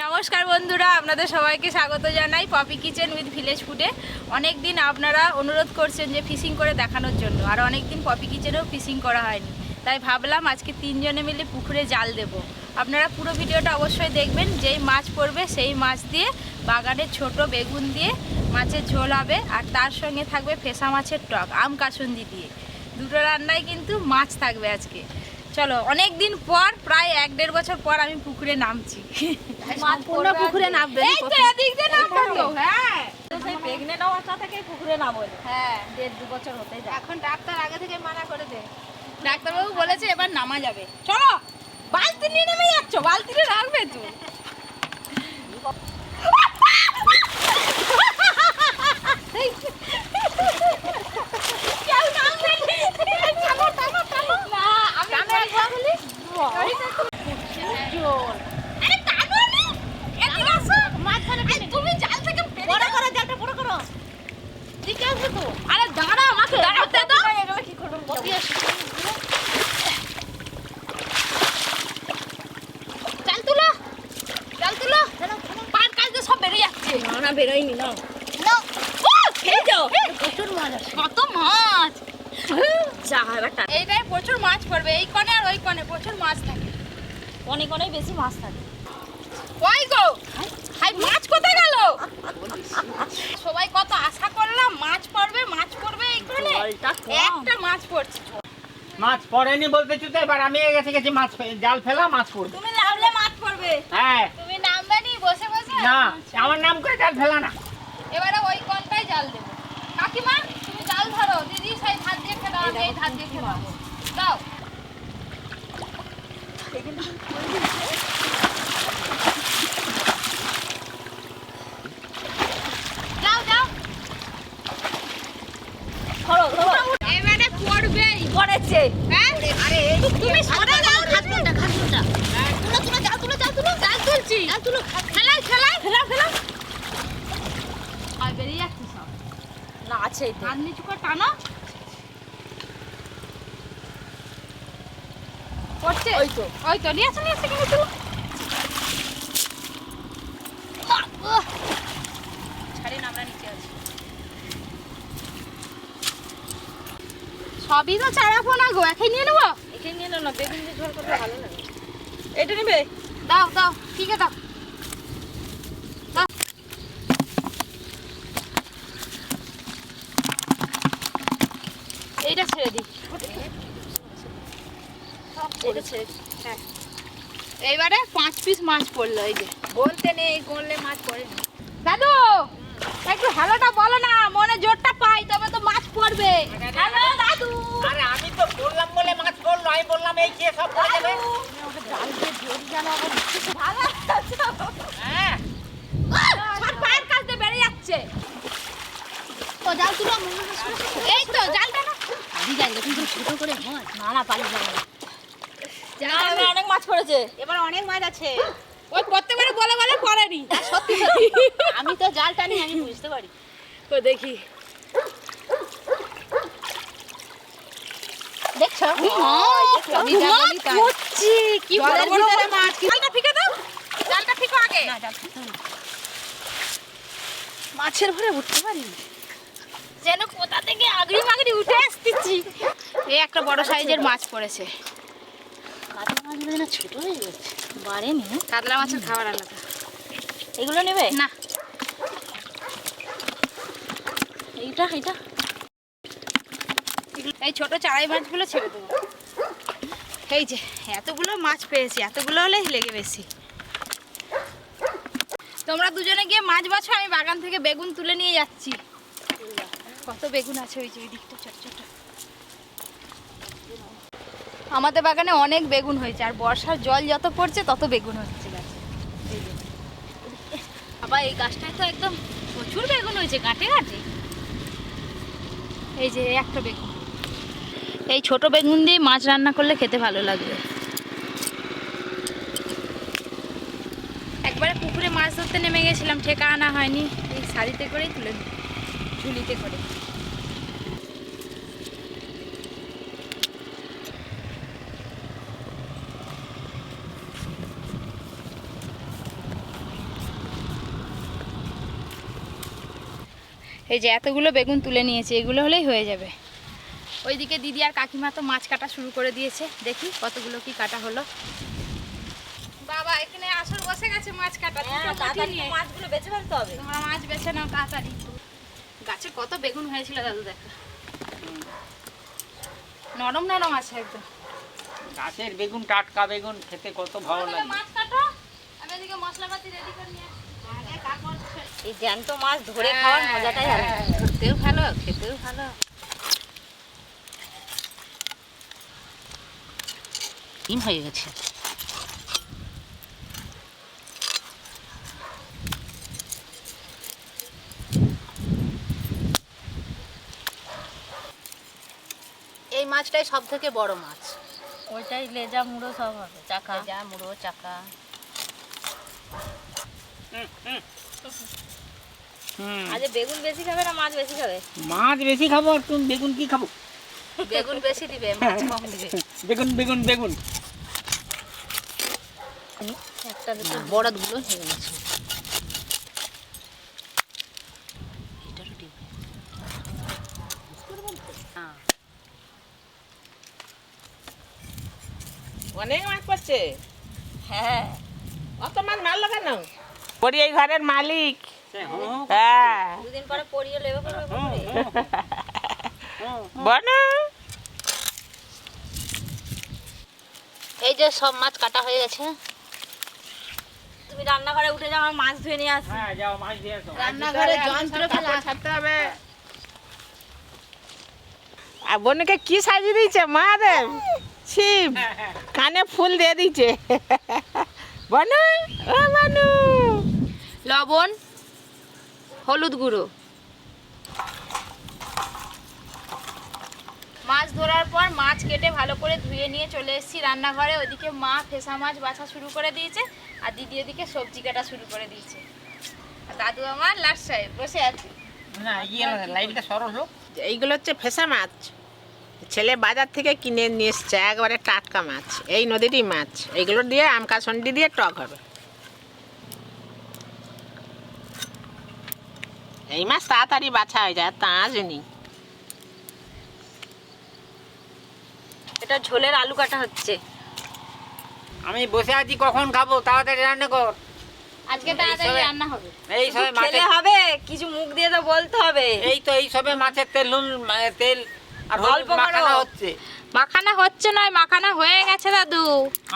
নমস্কার বন্ধুরা, আপনাদের সবাইকে স্বাগত জানাই পপি কিচেন উইথ ভিলেজ ফুডে। অনেক দিন আপনারা অনুরোধ করছেন যে ফিশিং করে দেখানোর জন্য, আর অনেক দিন পপি কিচেনেও ফিশিং করা হয়নি, তাই ভাবলাম আজকে তিনজনে মিলে পুকুরে জাল দেব। আপনারা পুরো ভিডিওটা অবশ্যই দেখবেন। যেই মাছ পড়বে সেই মাছ দিয়ে বাগানের ছোট বেগুন দিয়ে মাছের ঝোল হবে, আর তার সঙ্গে থাকবে ফেসা মাছের টক আম কাসুন্দি দিয়ে। দুটো রান্নায় কিন্তু মাছ থাকবে আজকে। চলো, অনেক দিন পর, প্রায় 1-1.5 বছর পর আমি পুকুরে নামছি। পুকুরে নামবে পুকুরে নামো। হ্যাঁ, 1.5-2 বছর হতে যায়। এখন ডাক্তার আগে থেকে মানা করে দে। ডাক্তারবাবু বলেছে এবার নামা যাবে। চলো, বালতি নিয়ে নেমে যাচ্ছ, বালতিতে রাখবে তো। তুমি জাল থেকে বড় করো, জালটা বড় করো। ঠিক আছে তো। আরে দাঁড়া, আমাকে দাঁড়াতে দাও। এগুলো কি করব? জাল তুলো, জাল তুলো। পার কাজে সব বেরিয়ে যাচ্ছে। না বেরোয়নি না। না, ও এই তো প্রচুর মাছ আছে। কত মাছ! যা এবারটা এইটাই প্রচুর মাছ পড়বে। এই কোণে আর ওই কোণে প্রচুর মাছ থাকে। অনেক অনেক বেশি মাছ থাকে। ওই গো, হাই, মাছ কোথায় গেল? সবাই কত আশা করলাম মাছ পড়বে, মাছ পড়বে, এইখানে একটা মাছ পড়ছে। মাছ পড়েনি বলতেছি তো, এবার আমি এগেছি গেছি মাছ জাল ফেলা, মাছ পড়বে। তুমি নামলে মাছ পড়বে। হ্যাঁ, তুমি নামবে নি বসে বসে? না, আমার নাম করে জাল ফেলা না। এবারে ওই কোণটাই জাল দেবো। কাকিমা, তুমি জাল ধরো। দিদি সেই ধার দিয়ে খেদাও, আমি এই ধার দিয়ে খেদাও। দাও। যাও যাও। ধরো ধরো। এবারে পড়বেই। পড়েছে। হ্যাঁ, আরে তুমি সরে যাও। খাটুটা খাটুটা। তুলো তুলো, জাল তুলো, জাল তুলো। জাল তুলছি। জাল তুলো। খেলাই খেলাই খেলা খেলা। আর বেরিয়ে যাচ্ছে সব। না আছে এই তো। হাত নিচু করে টানো। পড়ছে? ওই তো। ওই তো, নিয়ে আসো কিন্তু তুলো। ছাড়েন, আমরা নিচে আছি। সবই তো চারা পোনা গো, একাই নিয়ে নেবো। এখানে নিয়ে নাও না, বেগুন দিয়ে ঝোল করতে ভালো লাগে। এটা নেবে? দাও দাও, ঠিক আছে, দাও দাও। এইটা ছেড়ে দিই। এটা ছেড়ে দিই। হ্যাঁ, এইবারে 5 পিস মাছ পড়লো। এই যে বলতে নেই, করলে মাছ পড়ে না। দাদু, একটু হ্যালোটা বলো না, মনে জোরটা পাই, তবে তো মাছ পড়বে। হ্যালো দাদু। আরে আমি তো বললাম বলে মাছ পড়লো, আমি বললাম এই যে সব পড়ে যাবে। জাল দিয়ে জড়ি জানো আবার কিছু ভালো আছো? হ্যাঁ, সব পায়ের কাছ দিয়ে বেরিয়ে যাচ্ছে। তো জাল তুলো। এই তো জালটা না। আদি জাল কিন্তু ছোট করে হয়। না না পারি না। জালটা অনেক মাছ পড়েছে। এবার অনেক মাছ আছে। ওই প্রত্যেকবারে বলে বলে পড়েনি। সত্যি সত্যি আমি তো জাল টানি, আমি বুঝতে পারি। তো দেখি। দেখছো? আমি যা বলি তাই। করছি কি বড় বড় মাছ। জালটা ফিকে দাও, জালটা ফিকো আগে। না জাল মাছের ভরে উঠতে পারি যেন কোথা থেকে আগড়ি মাগড়ি উঠে আসতেছি। এই একটা বড় সাইজের মাছ পড়েছে। কাতলা মাছ যেন ছোট হয়ে যাচ্ছে। বাড়েনি না? কাতলা মাছের খাবার আলাদা। এগুলো নেবে না, এইটা এইটা এই ছোট চারাই মাছগুলো ছেড়ে দেবো। এই যে এতগুলো মাছ পেয়েছি, এতগুলো হলে লেগে বেশি। তোমরা দুজনে গিয়ে মাছ বাছো, আমি বাগান থেকে বেগুন তুলে নিয়ে যাচ্ছি। কত বেগুন আছে ওই যে ওই দিকটা ছোট ছোট। আমাদের বাগানে অনেক বেগুন হয়েছে, আর বর্ষার জল যত পড়ছে তত বেগুন হচ্ছে গাছে। এই যে আবার এই গাছটায় তো একদম প্রচুর বেগুন হয়েছে, গাঁটে গাঁটে। এই যে একটা বেগুন। এই ছোট বেগুন দিয়ে মাছ রান্না করলে খেতে ভালো লাগবে। একবারে পুকুরে মাছ ধরতে নেমে গেছিলাম, ঠেকা আনা হয়নি, এই শাড়িতে করেই তুলে ঝুলিতে করে। এই যে এতগুলো বেগুন তুলে নিয়েছি, এগুলো হলেই হয়ে যাবে। ওইদিকে দিদি আর কাকিমা তো মাছ কাটা শুরু করে দিয়েছে, দেখি কতগুলো কি কাটা হলো। বাবা এখানে আসর বসে গেছে মাছ কাটা, মাছগুলো বেছে ফেলতে হবে। তোমরা মাছ বেছে নাও তাড়াতাড়ি। গাছে কত বেগুন হয়েছিল দাদু, দেখো নরম নরম আছে একদম। গাছের বেগুন, টাটকা বেগুন খেতে কত ভালো লাগে। মাছ কাটো, আমি এদিকে মশলাপাতি রেডি করে নিয়ে আসি। এই জ্যান্ত মাছ ধরে খাওয়ার মজাটাই আলাদা। ধরতেও ভালো, খেতেও ভালো। ডিম হয়ে গেছে। এই মাছটাই সব থেকে বড় মাছ। ওইটাই লেজা মুড়ো সব হবে, চাকা। যা মুড়ো চাকা। আজ বেগুন বেশি খাবে না মাছ বেশি খাবে? মাছ বেশি খাবো, আর তুমি বেগুন কি খাবো? বেগুন বেশি দিবে, মাছ কম দিবে। বেগুন বেগুন বেগুন। একটা দুটো বড়গুলো হয়ে গেছে। অনেক মাছ পাচ্ছে। হ্যাঁ, অত মাছ মারলো কেন? পরি এই ঘরের মালিক। হ্যাঁ দুদিন পরে পরিয়ে লেবে করবে পুকুরে। বনো এই যে সব মাছ কাটা হয়ে গেছে। তুমি রান্নাঘরে উঠে যাও, আমার মাছ ধুয়ে নিয়ে আসি। হ্যাঁ যাও মাছ দিয়ে আসো। রান্নাঘরে যন্ত্র ফেলা ছাড়তে হবে। আর বোনকে কি সাজিয়ে দিয়েছে মা দেব? শিব কানে ফুল দিয়ে দিয়েছে। বনু ও বনু, লবণ, হলুদ গুঁড়ো। মাছ ধরার পর মাছ কেটে ভালো করে ধুয়ে নিয়ে চলে এসেছি রান্নাঘরে। ওইদিকে মা ফেসা মাছ বাছা শুরু করে দিয়েছে, আর দিদি ওদিকে সবজি কাটা শুরু করে দিয়েছে। আর দাদু আমার লাস্ট সাইড বসে আছে। না লাইভটা সরল হোক। এইগুলো হচ্ছে ফেসা মাছ। ছেলে বাজার থেকে কিনে নিয়ে এসছে, একবারে টাটকা মাছ। এই নদীরই মাছ। এইগুলো দিয়ে আম কাসন্ডি দিয়ে টক হবে। এই মাছ তাড়াতাড়ি বাছা হয়ে যায়, তা আজ নেই। এটা ঝোলের আলু কাটা হচ্ছে। আমি বসে আছি, কখন খাবো? তাড়াতাড়ি রান্না কর। আজকে তাড়াতাড়ি রান্না হবে। এই সবে মাছে খেলে হবে, কিছু মুখ দিয়ে তো বলতে হবে। এই সবে মাছের তেল, নুন তেল আর অল্প হলুদ করো। মাখানো হচ্ছে। মাখানা হচ্ছে নয়, মাখানা হয়ে গেছে দাদু।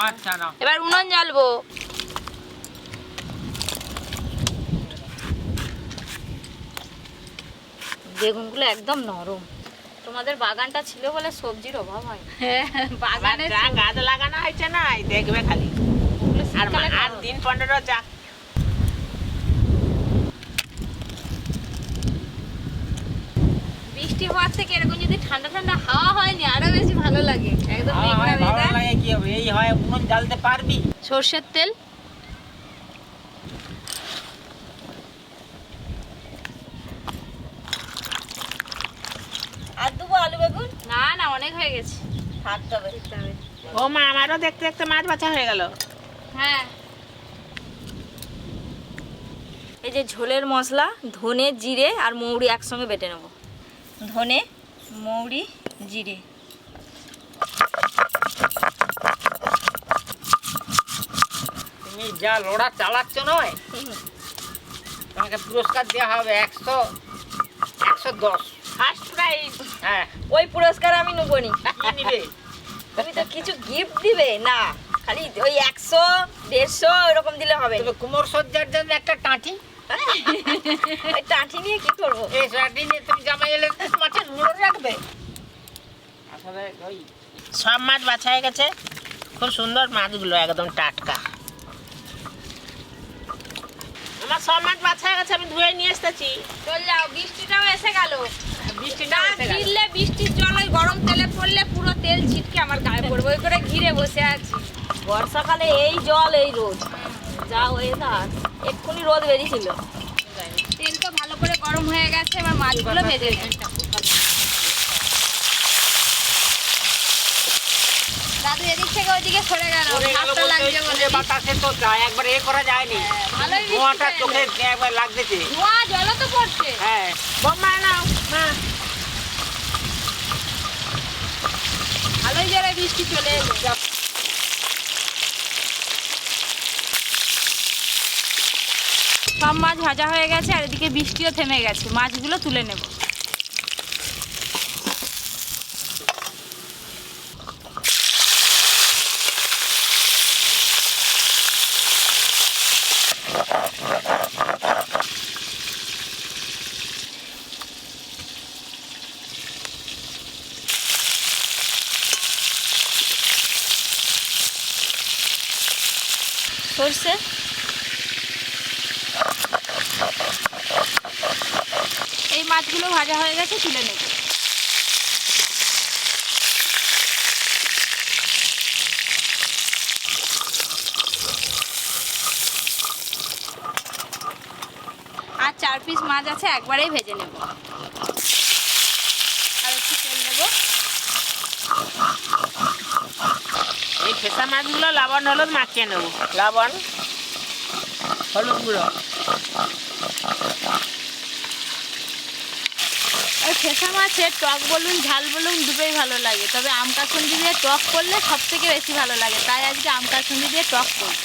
আচ্ছা না এবার উনুন জ্বালবো। বেগুনগুলো একদম নরম। তোমাদের বাগানটা ছিল বলে সবজির অভাব হয় না। হ্যাঁ, বাগানে যা গাছ লাগানো হয়েছে না, এই দেখবে খালি। আর আর দিন 15 যাক। বৃষ্টি হওয়ার থেকে এরকম যদি ঠান্ডা ঠান্ডা হাওয়া হয়নি আরো বেশি ভালো লাগে। একদম মেঘলা ভালো মেঘলা। লাগে। কি হবে? এই হয় উনুন জ্বালতে পারবি? সর্ষের তেল, আর দেবো আলু বেগুন? না না অনেক হয়ে গেছে। থাকতে হবে। ও মা, আমারও দেখতে দেখতে মাছ বাছা হয়ে গেল। হ্যাঁ, এই যে ঝোলের মশলা, ধনে জিরে আর মৌরি একসঙ্গে বেটে নেব। ধনে, মৌরি, জিরে। তুমি যা লড়া চালাচ্ছ নয়, তোমাকে পুরস্কার দেওয়া হবে 110। First prize. হ্যাঁ, ওই পুরস্কার আমি নেবো নি। কি নিবে? তুমি তো কিছু গিফট দিবে না, খালি ওই 100, 150 এরকম দিলে হবে না। তবে কুমোর সজ্জার জন্য একটা টাঁটি। ওই টাঠি নিয়ে কি করবো? এই টাঁটি নিয়ে তুমি জামাই এলে মাছের মুড়ো রাখবে। আসলে ওই সব মাছ বাছা হয়ে গেছে। খুব সুন্দর মাছগুলো, একদম টাটকা। আমার সব মাছ বাছা হয়ে গেছে, আমি ধুয়ে নিয়ে এসেছি। চল যাও। বৃষ্টিটাও এসে গেল। বৃষ্টিটা না এসে গেল। ঘিরলে বৃষ্টির জল ওই গরম তেলে পড়লে পুরো তেল ছিটকে আমার গায়ে পড়বে, ওই করে ঘিরে বসে আছি। বর্ষাকালে এই জল এই রোদ, যা ওয়েদার। এক্ষুনি রোদ বেরিয়েছিল। তেল তো ভালো করে গরম হয়ে গেছে, এবার মাছগুলো ভেজে নিই। দাদু এদিক থেকে ওইদিকে সরে গেল, পড়ে গেল ভাবটা বলতে লাগছে ওই বলে। বাতাসে তো একবার এ করা যায়নি। ভালোই ধোঁয়াটা চোখে একবার লাগতেছে। ধোঁয়া জলও তো পড়ছে। হ্যাঁ বোমা নাও মা। ভালোই জোরে বৃষ্টি চলে এলো। সব মাছ ভাজা হয়ে গেছে আর এদিকে বৃষ্টিও থেমে গেছে, মাছগুলো তুলে নেব। সরষে, এই মাছগুলো ভাজা হয়ে গেছে, তুলে নেব। আর 4 পিস মাছ আছে, একবারেই ভেজে নেব। আর একটু তেল নেব। এই ফেসা মাছগুলো লবণ হলুদ মাখিয়ে নেবো। লবণ, হলুদ গুঁড়ো। ওই ফেসা মাছের টক বলুন ঝাল বলুন দুটোই ভালো লাগে, তবে আম কাসুন্দি দিয়ে টক করলে সব থেকে বেশি ভালো লাগে, তাই আজকে আম কাসুন্দি দিয়ে টক করি।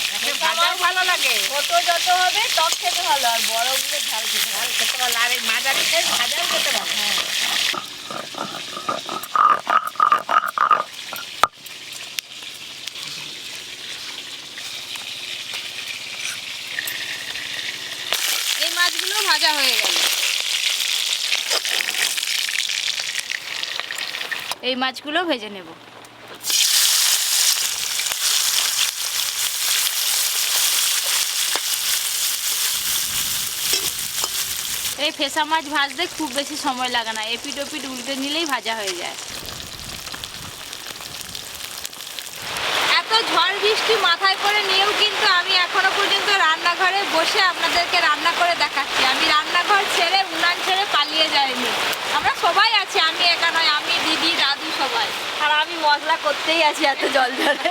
ভাজাও ভালো লাগে। ছোট যত হবে টক খেতে ভালো, আর বড়গুলো ঝাল খেতে ভালো। খেতে ভালো, আর এই মাঝারি সাইজ ভাজাও খেতে ভালো। হ্যাঁ, এই মাছগুলো ভাজা হয়ে গেল। এই মাছগুলো ভেজে নেব। এই ফেসা মাছ ভাজতে খুব বেশি সময় লাগে না, এপিট ওপিট উল্টে নিলেই ভাজা হয়ে যায়। এত ঝড় বৃষ্টি মাথায় করে নিয়েও কিন্তু আমি এখনো পর্যন্ত রান্নাঘরে বসে আপনাদেরকে রান্না করে দেখাচ্ছি। আমি রান্নাঘর ছেড়ে উনান ছেড়ে পালিয়ে যাইনি, আমরা সবাই আছি, আমি একা নয়, আমি দিদি দাদু সবাই। আর আমি মশলা করতেই আছি এত জল জলে।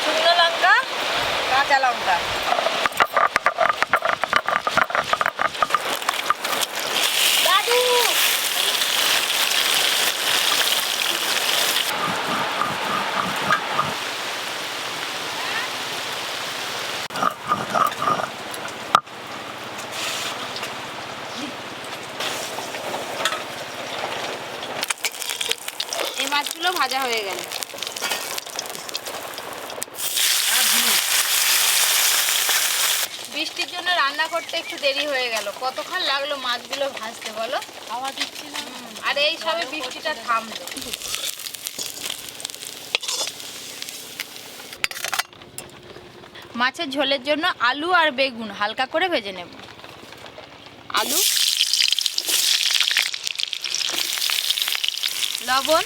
শুকনো লঙ্কা, কাঁচা লঙ্কা, দাদু এই মাছগুলো ভাজা হয়ে গেল। বৃষ্টির জন্য রান্না করতে একটু দেরি হয়ে গেল, কতক্ষণ লাগলো মাছগুলো ভাজতে বলো? হাওয়া দিচ্ছি না। আর এই সবে বৃষ্টিটা থামলো। মাছের ঝোলের জন্য আলু আর বেগুন হালকা করে ভেজে নেব। আলু, লবণ,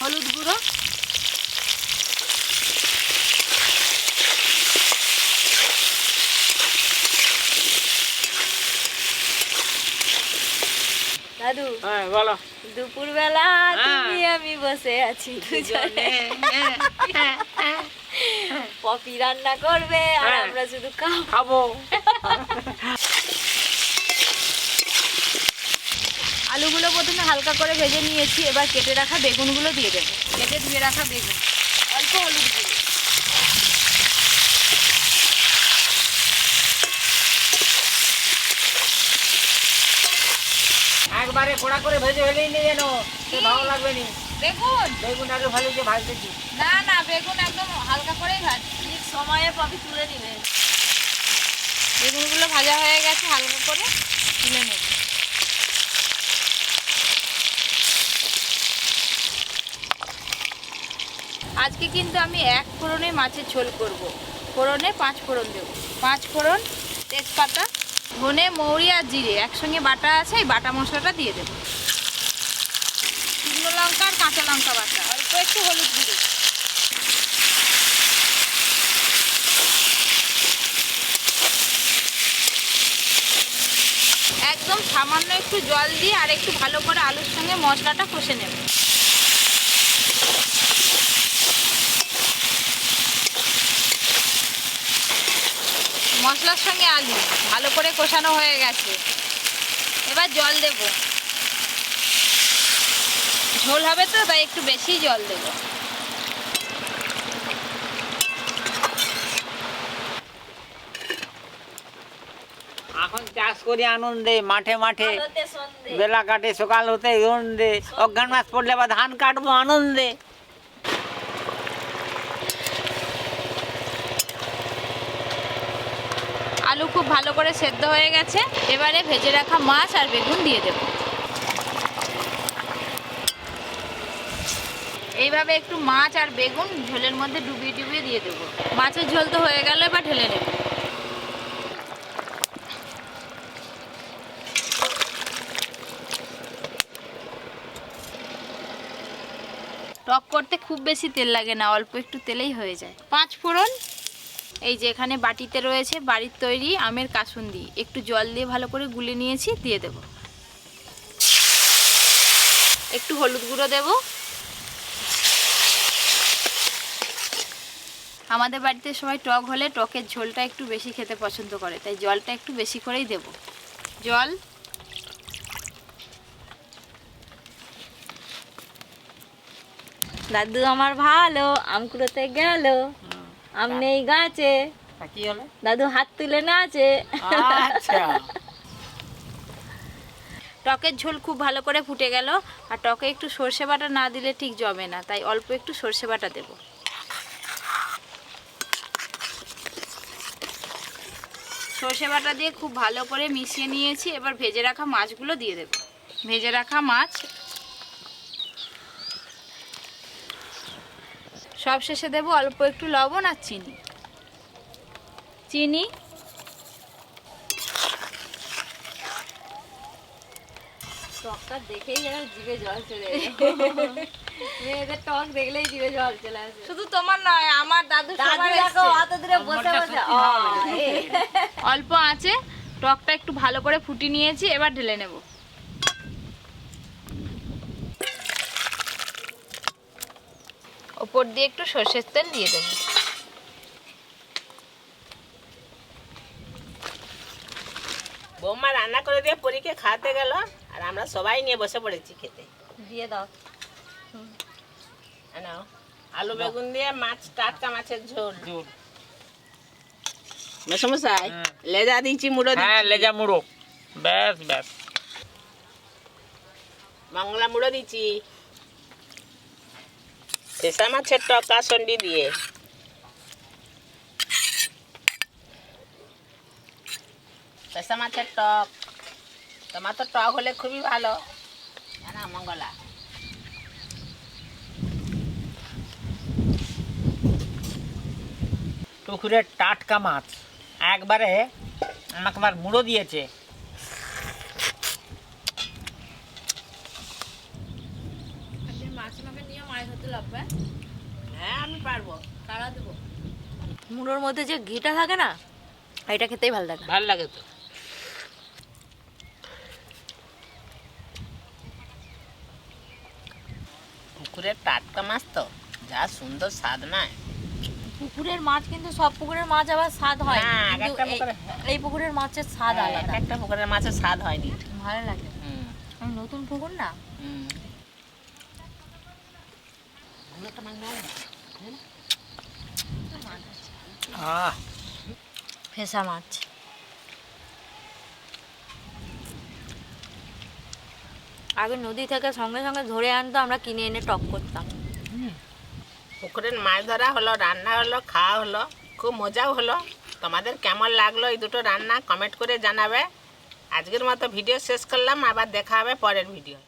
হলুদ গুঁড়ো, দাদু হ্যাঁ বলো। দুপুরবেলা তুমি আমি বসে আছি দুজনে, পপি রান্না করবে আর হ্যাঁ। আমরা শুধু খাবো। খাবো। আলুগুলো প্রথমে হালকা করে ভেজে নিয়েছি, এবার কেটে রাখা বেগুনগুলো দিয়ে দেবো। কেটে ধুয়ে রাখা বেগুন, অল্প হলুদ গুঁড়ো, একবারে কড়া করে ভেজে ফেলেই নিয়ে যেন ভালো লাগবে নি। বেগুন বেগুন আগে ভালো যে ভাজতেছি। না না, বেগুন একদম হালকা করেই ভাজছি। ঠিক সময়ে পপি তুলে নিবে। বেগুনগুলো ভাজা হয়ে গেছে, হালকা করে তুলে নেব। আজকে কিন্তু আমি 1 ফোড়নে মাছের ঝোল করব। ফোড়নে 5 ফোড়ন দেব। 5 ফোড়ন, তেজপাতা, ধনে, মৌরি আর জিরে একসঙ্গে বাটা আছে, এই বাটা মশলাটা দিয়ে দেব। শুকনো লঙ্কা আর কাঁচা লঙ্কা বাটা, অল্প একটু হলুদ গুঁড়ো, একদম সামান্য একটু জল দিয়ে আর একটু ভালো করে আলুর সঙ্গে মশলাটা কষে নেব। মশলার সঙ্গে আলু ভালো করে কষানো হয়ে গেছে। এবার জল দেব, ঝোল হবে তো তাই একটু বেশি জল দেব। এখন চাষ করি আনন্দে, মাঠে মাঠে আলোতে সন্ধে। বেলা কাটে, সকাল হতে আনন্দে, অজ্ঞান মাস পড়লে আবার ধান কাটবো আনন্দে। আলু খুব ভালো করে সেদ্ধ হয়ে গেছে। এবারে ভেজে রাখা মাছ আর বেগুন দিয়ে দেব। এইভাবে একটু মাছ আর বেগুন ঝোলের মধ্যে ডুবিয়ে ডুবিয়ে দিয়ে দেবো। মাছের ঝোল তো হয়ে গেল, এবার ঢেলে নেব। টক করতে খুব বেশি তেল লাগে না, অল্প একটু তেলেই হয়ে যায়। 5 ফোড়ন, এই যে এখানে বাটিতে রয়েছে বাড়ির তৈরি আমের কাসুন্দি, একটু জল দিয়ে ভালো করে গুলে নিয়েছি, দিয়ে দেব। একটু হলুদ গুঁড়ো দেব। আমাদের বাড়িতে সবাই টক হলে টকের ঝোলটা একটু বেশি খেতে পছন্দ করে, তাই জলটা একটু বেশি করেই দেব। জল, দাদু আমার ভালো আম কুড়োতে গেল, আম নেই গাছে, কি হলো? দাদু হাত তুলে নাচে। আচ্ছা, টকের ঝোল খুব ভালো করে ফুটে গেল। আর টকে একটু সর্ষে বাটা না দিলে ঠিক জমে না, তাই অল্প একটু সর্ষে বাটা দেব। সর্ষে বাটা দিয়ে খুব ভালো করে মিশিয়ে নিয়েছি। এবার ভেজে রাখা মাছগুলো দিয়ে দেব। ভেজে রাখা মাছ, সব শেষে দেব অল্প একটু লবণ আর চিনি। চিনি, টকটা দেখেই যেন জিভে জল চলে এলো। মেয়েদের টক দেখলেই জিভে জল চলে আসে। শুধু তোমার নয়, আমার দাদু দাদু সবার দেখো এসছে। অত দূরে বসে বসে অল্প আঁচে টকটা একটু ভালো করে ফুটিয়ে নিয়েছি, এবার ঢেলে নেব। ওপর দিয়ে একটু সর্ষের তেল দিয়ে দেব। বৌমা রান্না করে দিয়ে পরীকে খাওয়াতে গেল, আর আমরা সবাই নিয়ে বসে পড়েছি খেতে। দিয়ে দাও। নাও, আলু বেগুন দিয়ে মাছ, টাটকা মাছের ঝোল। মেসমশাই, লেজা দিচ্ছি, মুড়ো হ্যাঁ দিচ্ছি, লেজা মুড়ো, ব্যাস ব্যাস। বাংলা মুড়ো দিচ্ছি, ফেসা মাছের টক কাসন্ডি দিয়ে। ফেসা মাছের টক, তোমার তো টক হলে খুবই ভালো না মঙ্গলা। পুকুরের টাটকা মাছ একবারে আমাকে আবার মুড়ো দিয়েছে। মাছ আমাকে নিয়ে মাছ ধরতে লাগবে। হ্যাঁ আমি পারবো। তারা দেবো। মুড়োর মধ্যে যে ঘিটা থাকে না, এটা খেতেই ভালো লাগে। ভাল লাগে তো। পুকুরের টাটকা মাছ তো যা সুন্দর স্বাদ না। পুকুরের মাছ কিন্তু সব পুকুরের মাছ আবার স্বাদ হয়, না, এক কিন্তু একটা পুকুরে- এই পুকুরের মাছের স্বাদ হ্যাঁ, আলাদা, একটা পুকুরের মাছের স্বাদ হয়নি। ভালো লাগে। হুম, আমি নতুন পুকুর না, হুম। আহ, ফেসা মাছ। আগে নদী থেকে সঙ্গে সঙ্গে ধরে আনতো, আমরা কিনে এনে টক করতাম। পুকুরের মাছ ধরা হলো, রান্না হলো, খাওয়া হলো, খুব মজাও হলো। তোমাদের কেমন লাগলো এই দুটো রান্না কমেন্ট করে জানাবে। আজকের মতো ভিডিও শেষ করলাম, আবার দেখা হবে পরের ভিডিও।